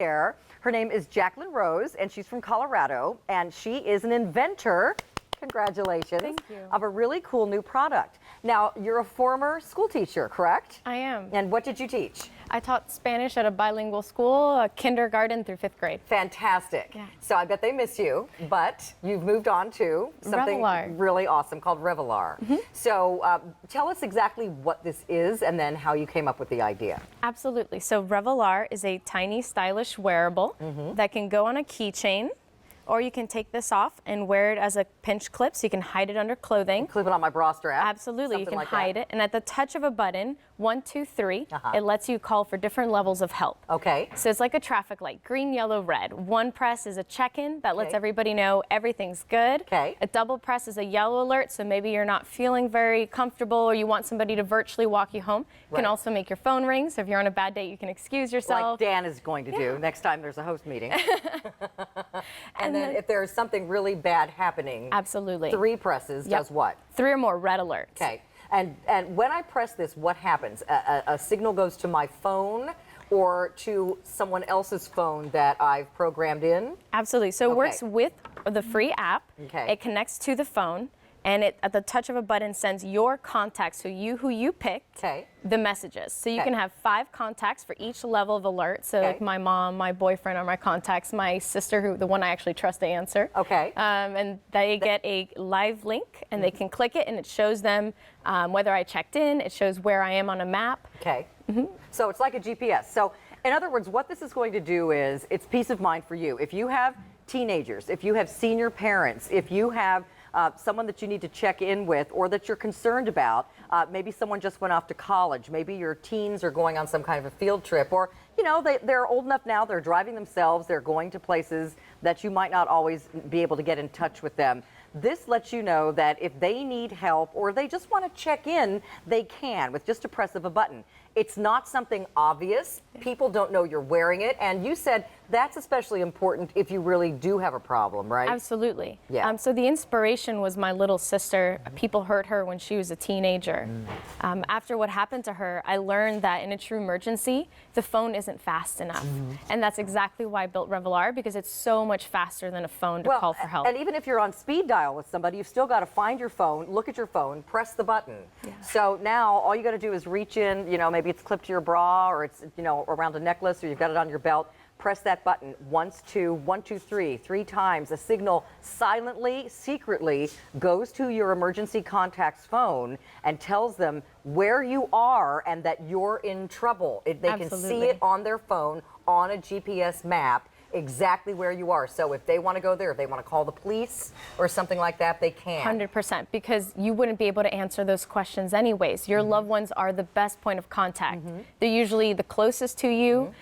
Her name is Jacqueline Rose, and she's from Colorado, and she is an inventor, congratulations, Thank you. of a really cool new product. Now, you're a former school teacher, correct? I am. And what did you teach? I taught Spanish at a bilingual school, kindergarten through 5th grade. Fantastic. Yeah. So I bet they miss you, but you've moved on to something Revolar. really awesome called Revolar. So tell us exactly what this is and then how you came up with the idea. Absolutely. So Revolar is a tiny, stylish wearable that can go on a keychain, or you can take this off and wear it as a pinch clip so you can hide it under clothing. Clip it on my bra strap. Absolutely, you something can like hide that. it. And at the touch of a button, 1, 2, 3, it lets you call for different levels of help. Okay. So it's like a traffic light, green, yellow, red. One press is a check-in that lets everybody know everything's good. Okay. A double press is a yellow alert, so maybe you're not feeling very comfortable or you want somebody to virtually walk you home. You can also make your phone ring, so if you're on a bad date, you can excuse yourself. Like Dan is going to do next time there's a host meeting. and then if there's something really bad happening, Absolutely. 3 presses does what? 3 or more red alerts. Okay. And when I press this, what happens? A signal goes to my phone or to someone else's phone that I've programmed in? Absolutely. So it works with the free app. Okay. It connects to the phone, and it, at the touch of a button, sends your contacts, so who you picked, the messages. So you can have 5 contacts for each level of alert. So like my mom, my boyfriend are my contacts, my sister, the one I actually trust to answer. Okay. And they get a live link, and they can click it, and it shows them whether I checked in. It shows where I am on a map. Okay. So it's like a GPS. So in other words, what this is going to do is it's peace of mind for you. If you have teenagers, if you have senior parents, if you have someone that you need to check in with or that you're concerned about, maybe someone just went off to college, maybe your teens are going on some kind of a field trip, or you know, they're old enough now, they're driving themselves, they're going to places that you might not always be able to get in touch with them. This lets you know that if they need help or they just want to check in, they can with just a press of a button. It's not something obvious. People don't know you're wearing it. And you said that's especially important if you really do have a problem, right? Absolutely. Yeah. So the inspiration was my little sister. People hurt her when she was a teenager. After what happened to her, I learned that in a true emergency, the phone isn't fast enough. And that's exactly why I built Revolar, because it's so much faster than a phone to call for help. And even if you're on speed dial with somebody, you've still got to find your phone, look at your phone, press the button. So now all you got to do is reach in, you know, maybe it's clipped to your bra or it's, you know, around a necklace or you've got it on your belt. Press that button once, 2, 1, 2, 3, 3 times. A signal silently, secretly goes to your emergency contact's phone and tells them where you are and that you're in trouble. They can see it on their phone on a GPS map exactly where you are. So if they want to go there, if they want to call the police or something like that, they can. 100%, because you wouldn't be able to answer those questions anyways. Your loved ones are the best point of contact. They're usually the closest to you.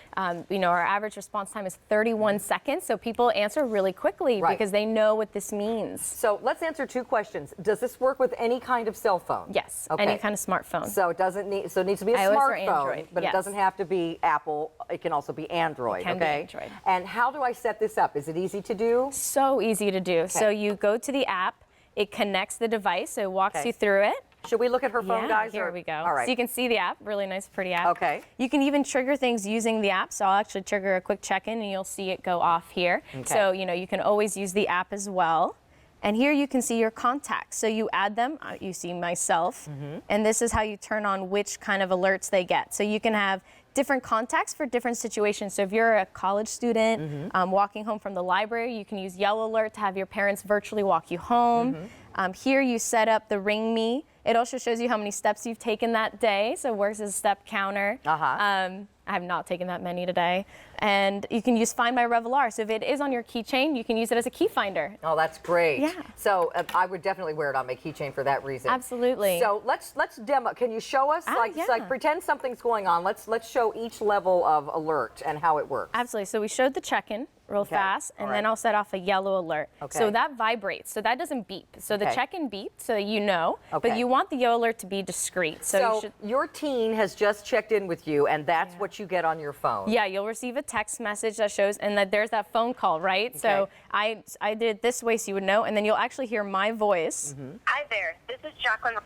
You know, our average response time is 31 seconds, so people answer really quickly because they know what this means. So let's answer 2 questions. Does this work with any kind of cell phone? Yes, any kind of smartphone. So it doesn't need, so it needs to be a iOS or smartphone, Android, but it doesn't have to be Apple. It can also be Android. It can be Android. And how do I set this up? Is it easy to do? So easy to do. So you go to the app, it connects the device, so it walks you through it. Should we look at her phone, guys? Here we go. All right. So you can see the app, really nice, pretty app. Okay. You can even trigger things using the app. So I'll actually trigger a quick check-in and you'll see it go off here. So, you know, you can always use the app as well. And here you can see your contacts. So you add them, you see myself, and this is how you turn on which kind of alerts they get. So you can have different contacts for different situations. So if you're a college student walking home from the library, you can use Yellow Alert to have your parents virtually walk you home. Here you set up the Ring Me. It also shows you how many steps you've taken that day, so it works as a step counter. I have not taken that many today. And you can use Find My Revolar. So if it is on your keychain, you can use it as a key finder. Oh, that's great. Yeah. So I would definitely wear it on my keychain for that reason. Absolutely. So let's demo. Can you show us? Like pretend something's going on. Let's show each level of alert and how it works. Absolutely. So we showed the check-in real fast, and then I'll set off a yellow alert. So that vibrates, so that doesn't beep. So the check-in beeps, so that you know, but you want the yellow alert to be discreet. So your teen has just checked in with you, and that's what you get on your phone. Yeah, you'll receive a text message that shows, and that there's that phone call, right? So I did it this way so you would know, and then you'll actually hear my voice. Hi there, this is Jacqueline.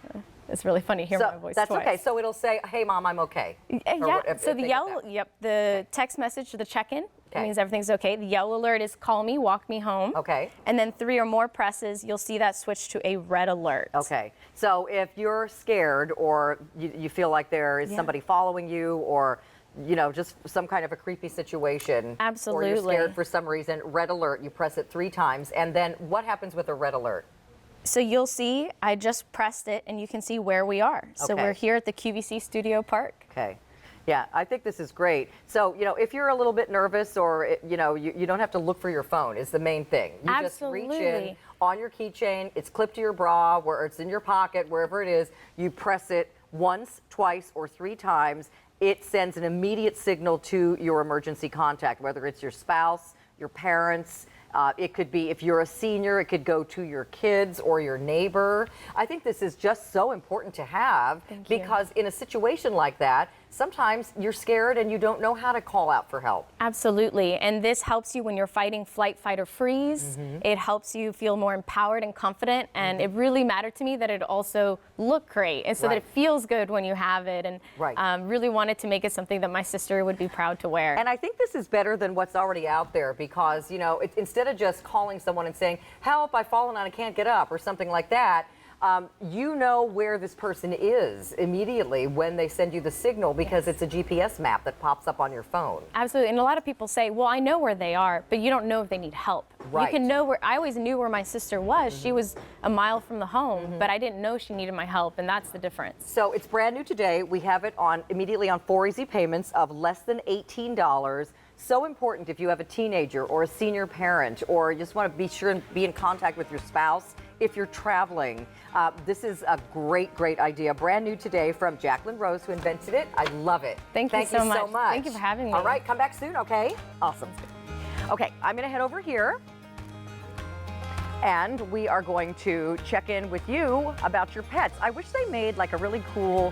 It's really funny to hear my voice that's twice. okay. So it'll say, "Hey, Mom, I'm okay." So the yellow, the text message, the check-in, It means everything's okay. The yellow alert is call me, walk me home. Okay. And then 3 or more presses, you'll see that switch to a red alert. Okay. So if you're scared or you feel like there is somebody following you or just some kind of a creepy situation. Absolutely. Or you're scared for some reason, red alert, you press it 3 times. And then what happens with a red alert? So you'll see, I just pressed it and you can see where we are. So Okay. we're here at the QVC Studio Park. Okay. Yeah, I think this is great. So, if you're a little bit nervous or, you don't have to look for your phone is the main thing. You just reach in Absolutely. on your keychain, it's clipped to your bra, where it's in your pocket, wherever it is, you press it once, twice, or 3 times. It sends an immediate signal to your emergency contact, whether it's your spouse, your parents. It could be, if you're a senior, it could go to your kids or your neighbor. I think this is just so important to have because in a situation like that, sometimes you're scared and you don't know how to call out for help. Absolutely. And this helps you when you're fighting flight, fight, or freeze. It helps you feel more empowered and confident. And it really mattered to me that it also looked great and so that it feels good when you have it. And really wanted to make it something that my sister would be proud to wear. And I think this is better than what's already out there because, instead of just calling someone and saying, help, I've fallen and I can't get up or something like that, you know where this person is immediately when they send you the signal because it's a GPS map that pops up on your phone. Absolutely. And a lot of people say, well, I know where they are, but you don't know if they need help. Right. You can know where, I always knew where my sister was. She was a mile from the home, but I didn't know she needed my help, and that's the difference. So it's brand new today. We have it on immediately on 4 easy payments of less than $18. So important if you have a teenager or a senior parent or you just want to be sure and be in contact with your spouse if you're traveling. This is a great, great idea. Brand new today from Jacqueline Rose, who invented it. I love it. Thank you so much. Thank you for having me. All right, come back soon, okay? Awesome. Okay, I'm going to head over here. And we are going to check in with you about your pets. I wish they made like a really cool,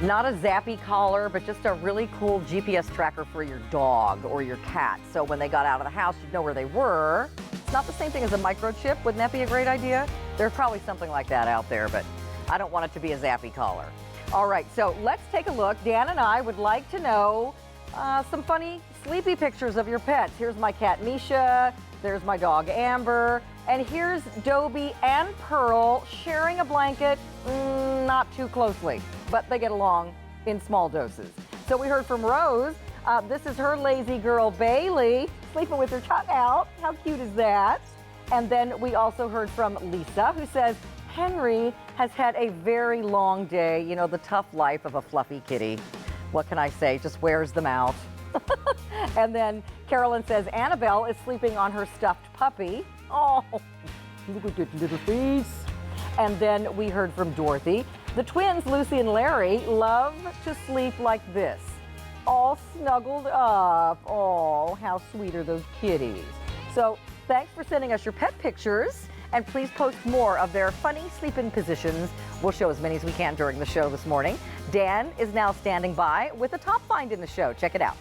not a zappy collar, but just a really cool GPS tracker for your dog or your cat. So when they got out of the house, you'd know where they were. It's not the same thing as a microchip. Wouldn't that be a great idea? There's probably something like that out there, but I don't want it to be a zappy collar. All right, so let's take a look. Dan and I would like to know some funny sleepy pictures of your pets. Here's my cat Misha. There's my dog Amber. And here's Dobie and Pearl sharing a blanket, not too closely, but they get along in small doses. So we heard from Rose. This is her lazy girl Bailey, sleeping with her tongue out. How cute is that? And then we also heard from Lisa, who says Henry has had a very long day, the tough life of a fluffy kitty. What can I say? Just wears them out. And then Carolyn says Annabelle is sleeping on her stuffed puppy. Oh, look at that little face. And then we heard from Dorothy. The twins, Lucy and Larry, love to sleep like this, all snuggled up. Oh, how sweet are those kitties. So thanks for sending us your pet pictures. And please post more of their funny sleeping positions. We'll show as many as we can during the show this morning. Dan is now standing by with a top find in the show. Check it out.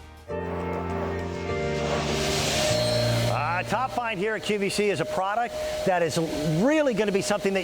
Top find here at QVC is a product that is really going to be something that